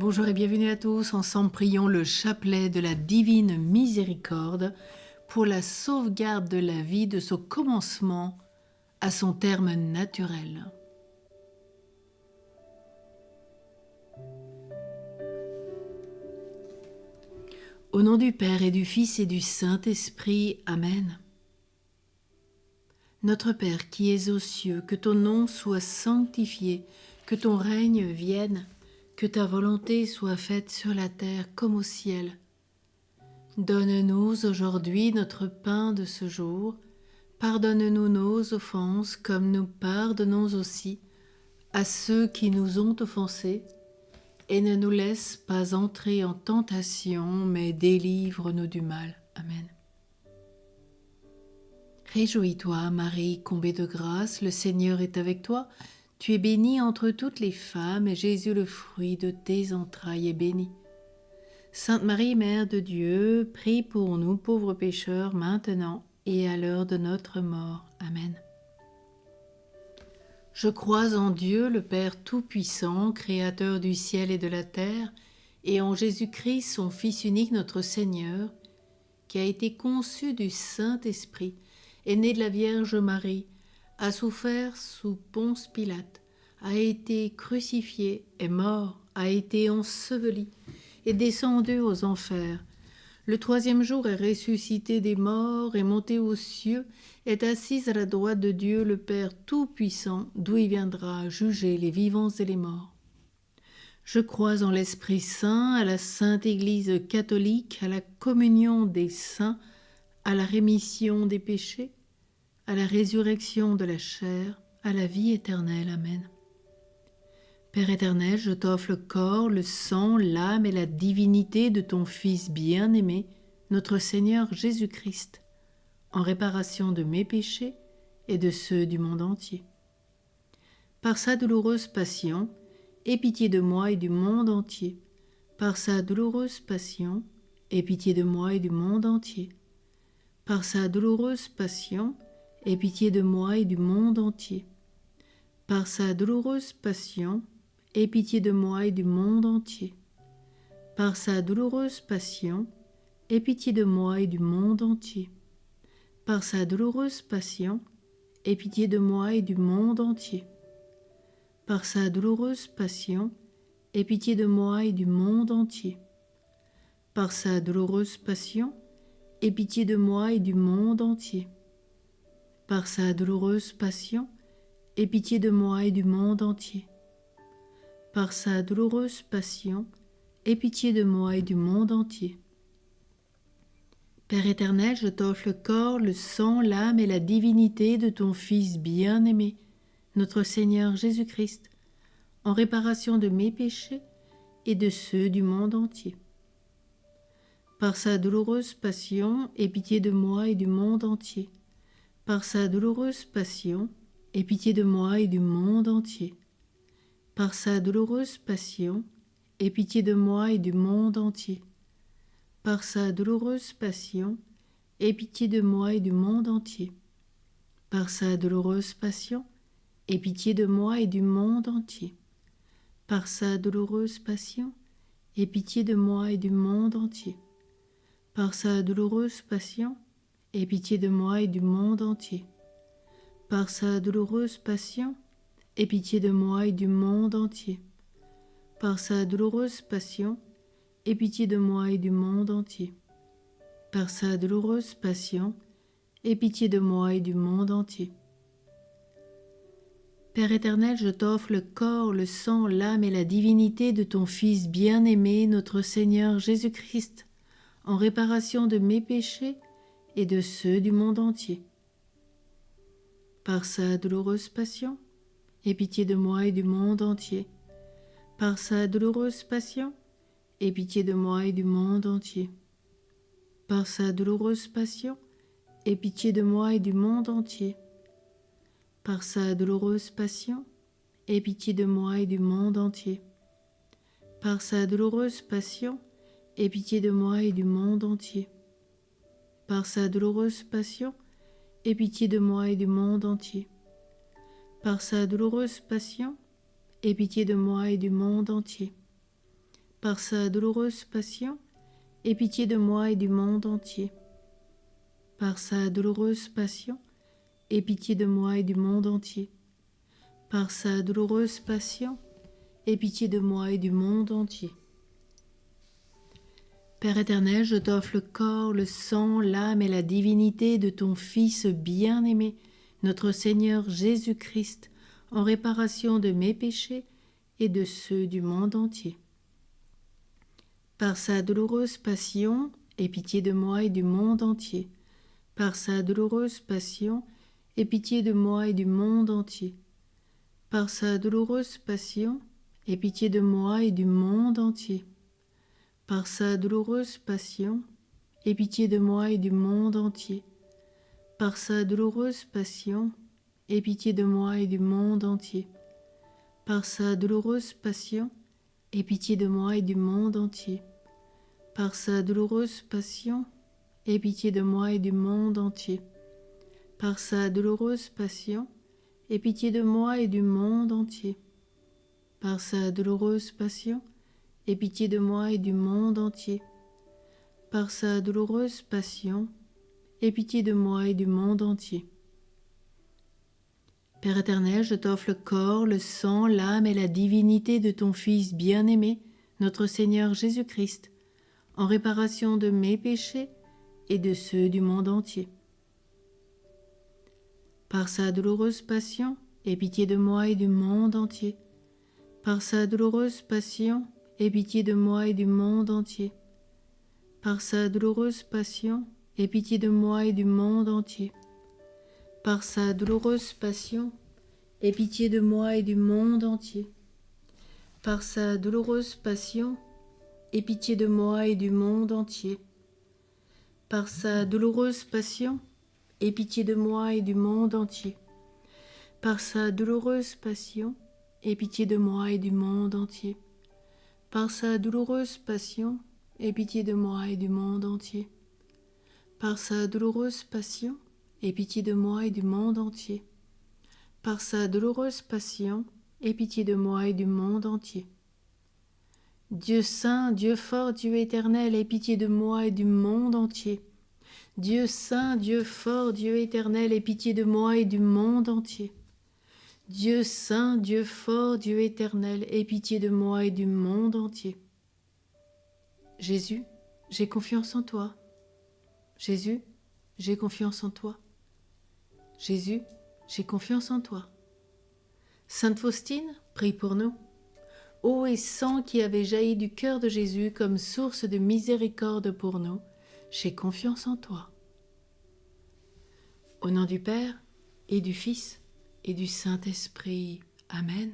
Bonjour et bienvenue à tous. Ensemble, prions le chapelet de la divine miséricorde pour la sauvegarde de la vie de son commencement à son terme naturel. Au nom du Père et du Fils et du Saint-Esprit. Amen. Notre Père qui es aux cieux, que ton nom soit sanctifié, que ton règne vienne, que ta volonté soit faite sur la terre comme au ciel. Donne-nous aujourd'hui notre pain de ce jour. Pardonne-nous nos offenses comme nous pardonnons aussi à ceux qui nous ont offensés. Et ne nous laisse pas entrer en tentation, mais délivre-nous du mal. Amen. Réjouis-toi, Marie, comblée de grâce, le Seigneur est avec toi. Tu es bénie entre toutes les femmes, et Jésus, le fruit de tes entrailles, est béni. Sainte Marie, Mère de Dieu, prie pour nous pauvres pécheurs, maintenant et à l'heure de notre mort. Amen. Je crois en Dieu, le Père Tout-Puissant, Créateur du ciel et de la terre, et en Jésus-Christ, son Fils unique, notre Seigneur, qui a été conçu du Saint-Esprit, est né de la Vierge Marie, a souffert sous Ponce Pilate, a été crucifié, est mort, a été enseveli, est descendu aux enfers. Le troisième jour est ressuscité des morts, est monté aux cieux, est assis à la droite de Dieu le Père Tout-Puissant, d'où il viendra juger les vivants et les morts. Je crois en l'Esprit Saint, à la Sainte Église catholique, à la communion des saints, à la rémission des péchés, à la résurrection de la chair, à la vie éternelle. Amen. Père éternel, je t'offre le corps, le sang, l'âme et la divinité de ton Fils bien-aimé, notre Seigneur Jésus-Christ, en réparation de mes péchés et de ceux du monde entier. Par sa douloureuse passion, aie pitié de moi et du monde entier. Par sa douloureuse passion, aie pitié de moi et du monde entier. Par sa douloureuse passion, aie pitié de moi et du monde entier. Par sa douloureuse passion, aie pitié de moi et du monde entier. Par sa douloureuse passion, aie pitié de moi et du monde entier. Par sa douloureuse passion, aie pitié de moi et du monde entier. Par sa douloureuse passion, aie pitié de moi et du monde entier. Par sa douloureuse passion, aie pitié de moi et du monde entier. Par sa douloureuse passion, aie pitié de moi et du monde entier. Par sa douloureuse passion, aie pitié de moi et du monde entier. Père éternel, je t'offre le corps, le sang, l'âme et la divinité de ton Fils bien-aimé, notre Seigneur Jésus-Christ, en réparation de mes péchés et de ceux du monde entier. Par sa douloureuse passion, aie pitié de moi et du monde entier. Par sa douloureuse passion, aie pitié de moi et du monde entier. Par sa douloureuse passion, aie pitié de moi et du monde entier. Par sa douloureuse passion, aie pitié de moi et du monde entier. Par sa douloureuse passion, aie pitié de moi et du monde entier. Par sa douloureuse passion, aie pitié de moi et du monde entier. Par sa douloureuse passion, aie pitié de moi et du monde entier. Par sa douloureuse passion, aie pitié de moi et du monde entier. Par sa douloureuse passion, aie pitié de moi et du monde entier. Par sa douloureuse passion, aie pitié de moi et du monde entier. Père éternel, je t'offre le corps, le sang, l'âme et la divinité de ton Fils bien-aimé, notre Seigneur Jésus-Christ, en réparation de mes péchés et de ceux du monde entier. Par sa douloureuse passion, aie pitié de moi et du monde entier. Par sa douloureuse passion, aie pitié de moi et du monde entier. Par sa douloureuse passion, aie pitié de moi et du monde entier. Par sa douloureuse passion, aie pitié de moi et du monde entier. Par sa douloureuse passion, aie pitié de moi et du monde entier. Par sa douloureuse passion, aie pitié de moi et du monde entier. Par sa douloureuse passion, aie pitié de moi et du monde entier. par sa douloureuse passion, aie pitié de moi et du monde entier. Par sa douloureuse passion, aie pitié de moi et du monde entier. Par sa douloureuse passion, aie pitié de moi et du monde entier. Père éternel, je t'offre le corps, le sang, l'âme et la divinité de ton Fils bien-aimé, notre Seigneur Jésus-Christ, en réparation de mes péchés et de ceux du monde entier. Par sa douloureuse passion, aie pitié de moi et du monde entier. Par sa douloureuse passion, aie pitié de moi et du monde entier. Par sa douloureuse passion, aie pitié de moi et du monde entier. Par sa douloureuse passion, aie pitié de moi et du monde entier. Par sa douloureuse passion, aie pitié de moi et du monde entier. Par sa douloureuse passion, aie pitié de moi et du monde entier. Par sa douloureuse passion, aie pitié de moi et du monde entier. Par sa douloureuse passion, aie pitié de moi et du monde entier. Par sa douloureuse passion, aie pitié de moi et du monde entier. Par sa douloureuse passion, aie pitié de moi et du monde entier. Père éternel, je t'offre le corps, le sang, l'âme et la divinité de ton Fils bien-aimé, notre Seigneur Jésus-Christ, en réparation de mes péchés et de ceux du monde entier. Par sa douloureuse passion, aie pitié de moi et du monde entier. Par sa douloureuse passion, aie pitié de moi et du monde entier. Par sa douloureuse passion, aie pitié de moi et du monde entier. Par sa douloureuse passion, aie pitié de moi et du monde entier. Par sa douloureuse passion, aie pitié de moi et du monde entier. Par sa douloureuse passion, aie pitié de moi et du monde entier. Par sa douloureuse passion, aie pitié de moi et du monde entier. Par sa douloureuse passion, aie pitié de moi et du monde entier. Par sa douloureuse passion, aie pitié de moi et du monde entier. Par sa douloureuse passion, aie pitié de moi et du monde entier. Dieu saint, Dieu fort, Dieu éternel, aie pitié de moi et du monde entier. Dieu saint, Dieu fort, Dieu éternel, aie pitié de moi et du monde entier. Dieu saint, Dieu fort, Dieu éternel, aie pitié de moi et du monde entier. Jésus, j'ai confiance en toi. Jésus, j'ai confiance en toi. Jésus, j'ai confiance en toi. Sainte Faustine, prie pour nous. Eau et sang qui avait jailli du cœur de Jésus comme source de miséricorde pour nous, j'ai confiance en toi. Au nom du Père, et du Fils, et du Saint-Esprit. Amen.